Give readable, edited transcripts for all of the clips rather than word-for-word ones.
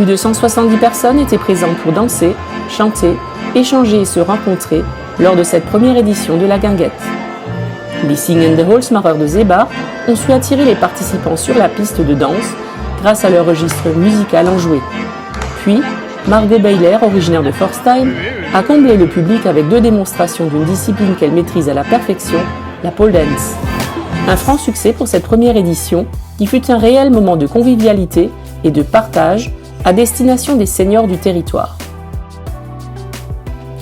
Plus de 170 personnes étaient présentes pour danser, chanter, échanger et se rencontrer lors de cette première édition de la guinguette. Les Sing and the Holzmacher de Zebar ont su attirer les participants sur la piste de danse grâce à leur registre musical enjoué. Puis, Margot Beiler, originaire de Forstheim, a comblé le public avec 2 démonstrations d'une discipline qu'elle maîtrise à la perfection, la pole dance. Un franc succès pour cette première édition qui fut un réel moment de convivialité et de partage à destination des seniors du territoire.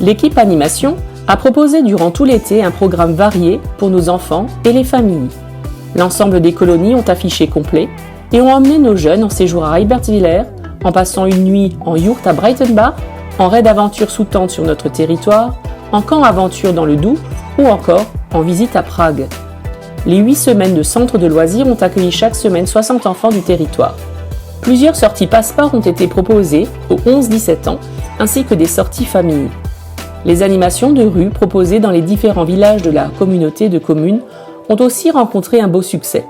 L'équipe animation a proposé durant tout l'été un programme varié pour nos enfants et les familles. L'ensemble des colonies ont affiché complet et ont emmené nos jeunes en séjour à Heibertswiller, en passant une nuit en yourte à Breitenbach, en raid aventure sous tente sur notre territoire, en camp aventure dans le Doubs ou encore en visite à Prague. Les 8 semaines de centre de loisirs ont accueilli chaque semaine 60 enfants du territoire. Plusieurs sorties passeport ont été proposées aux 11-17 ans, ainsi que des sorties familles. Les animations de rue proposées dans les différents villages de la communauté de communes ont aussi rencontré un beau succès.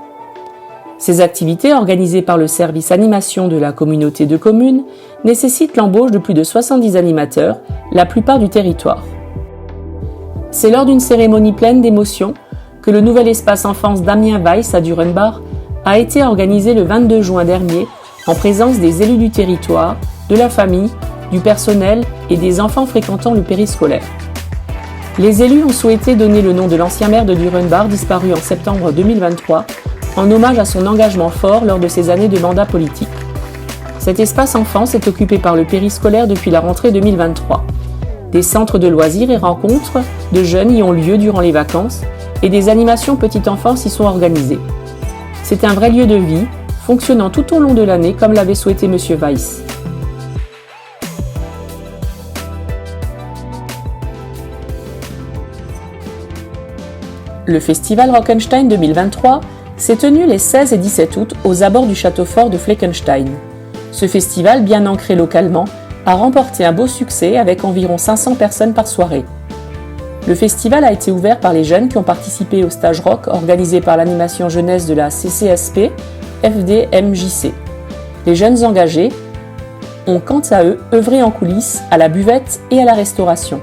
Ces activités organisées par le service animation de la communauté de communes nécessitent l'embauche de plus de 70 animateurs, la plupart du territoire. C'est lors d'une cérémonie pleine d'émotions que le nouvel espace enfance Damien Weiss à Durenbach a été organisé le 22 juin dernier en présence des élus du territoire, de la famille, du personnel et des enfants fréquentant le périscolaire. Les élus ont souhaité donner le nom de l'ancien maire de Durenbach disparu en septembre 2023 en hommage à son engagement fort lors de ses années de mandat politique. Cet espace enfance est occupé par le périscolaire depuis la rentrée 2023. Des centres de loisirs et rencontres de jeunes y ont lieu durant les vacances et des animations petite enfance y sont organisées. C'est un vrai lieu de vie, fonctionnant tout au long de l'année comme l'avait souhaité M. Weiss. Le festival Rockenstein 2023 s'est tenu les 16 et 17 août aux abords du château fort de Fleckenstein. Ce festival, bien ancré localement, a remporté un beau succès avec environ 500 personnes par soirée. Le festival a été ouvert par les jeunes qui ont participé au stage rock organisé par l'animation jeunesse de la CCSP FDMJC. Les jeunes engagés ont quant à eux œuvré en coulisses, à la buvette et à la restauration.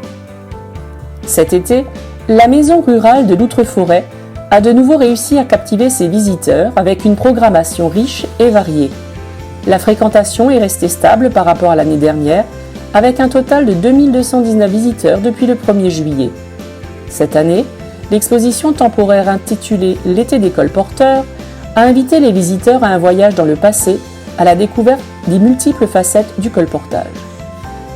Cet été, la maison rurale de l'Outreforêt a de nouveau réussi à captiver ses visiteurs avec une programmation riche et variée. La fréquentation est restée stable par rapport à l'année dernière, avec un total de 2219 visiteurs depuis le 1er juillet. Cette année, l'exposition temporaire intitulée « L'été des colporteurs » a invité les visiteurs à un voyage dans le passé, à la découverte des multiples facettes du colportage.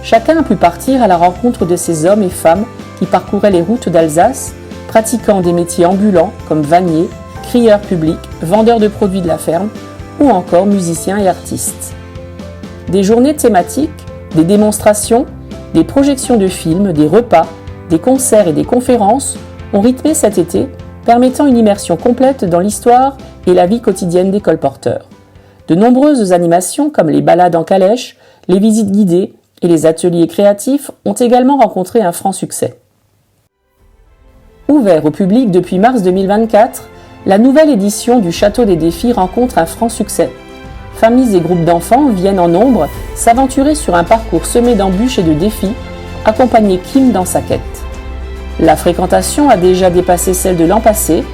Chacun a pu partir à la rencontre de ces hommes et femmes qui parcouraient les routes d'Alsace, pratiquant des métiers ambulants comme vanniers, crieurs publics, vendeurs de produits de la ferme ou encore musiciens et artistes. Des journées thématiques, des démonstrations, des projections de films, des repas, des concerts et des conférences ont rythmé cet été, permettant une immersion complète dans l'histoire et la vie quotidienne des colporteurs. De nombreuses animations comme les balades en calèche, les visites guidées et les ateliers créatifs ont également rencontré un franc succès. Ouvert au public depuis mars 2024, la nouvelle édition du Château des Défis rencontre un franc succès. Familles et groupes d'enfants viennent en nombre s'aventurer sur un parcours semé d'embûches et de défis, accompagner Kim dans sa quête. La fréquentation a déjà dépassé celle de l'an passé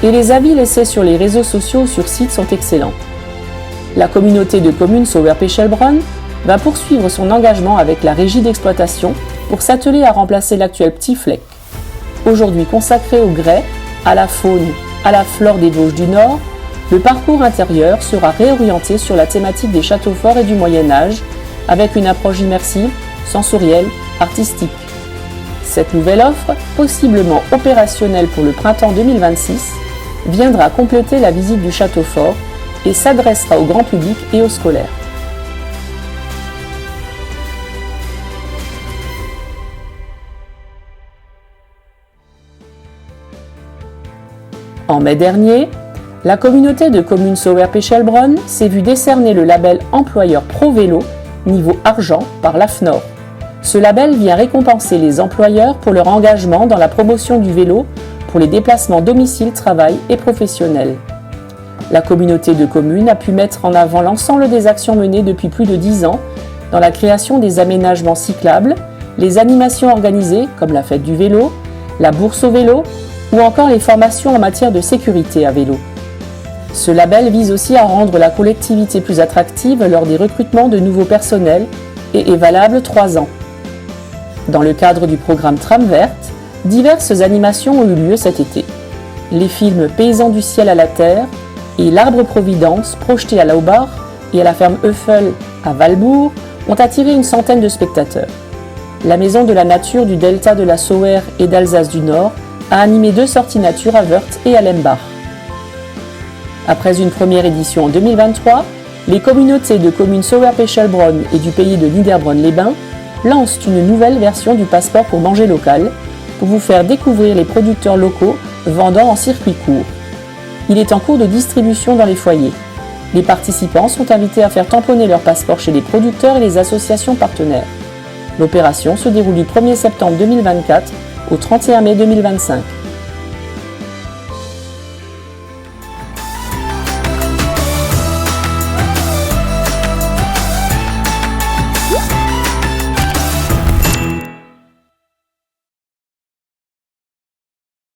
et les avis laissés sur les réseaux sociaux ou sur site sont excellents. La communauté de communes Sauer-Pechelbronn va poursuivre son engagement avec la régie d'exploitation pour s'atteler à remplacer l'actuel Petit Fleck. Aujourd'hui consacré au grès, à la faune, à la flore des Vosges du Nord, le parcours intérieur sera réorienté sur la thématique des châteaux forts et du Moyen-Âge, avec une approche immersive, sensorielle, artistique. Cette nouvelle offre, possiblement opérationnelle pour le printemps 2026, viendra compléter la visite du château fort et s'adressera au grand public et aux scolaires. En mai dernier, la communauté de communes Sauer-Pechelbronn s'est vue décerner le label employeur Pro Vélo niveau argent par l'AFNOR. Ce label vient récompenser les employeurs pour leur engagement dans la promotion du vélo pour les déplacements domicile, travail et professionnels. La communauté de communes a pu mettre en avant l'ensemble des actions menées depuis plus de 10 ans dans la création des aménagements cyclables, les animations organisées comme la fête du vélo, la bourse au vélo ou encore les formations en matière de sécurité à vélo. Ce label vise aussi à rendre la collectivité plus attractive lors des recrutements de nouveaux personnels et est valable 3 ans. Dans le cadre du programme Trame verte, diverses animations ont eu lieu cet été. Les films Paysans du ciel à la terre et L'Arbre Providence, projetés à Laubach et à la ferme Eufel à Valbourg, ont attiré une centaine de spectateurs. La Maison de la Nature du Delta de la Sauer et d'Alsace du Nord a animé 2 sorties nature à Wörth et à Lembach. Après une première édition en 2023, les communautés de communes Sauer-Pechelbronn et du pays de Niederbronn-les-Bains lancent une nouvelle version du passeport pour manger local, pour vous faire découvrir les producteurs locaux vendant en circuit court. Il est en cours de distribution dans les foyers. Les participants sont invités à faire tamponner leur passeport chez les producteurs et les associations partenaires. L'opération se déroule du 1er septembre 2024 au 31 mai 2025.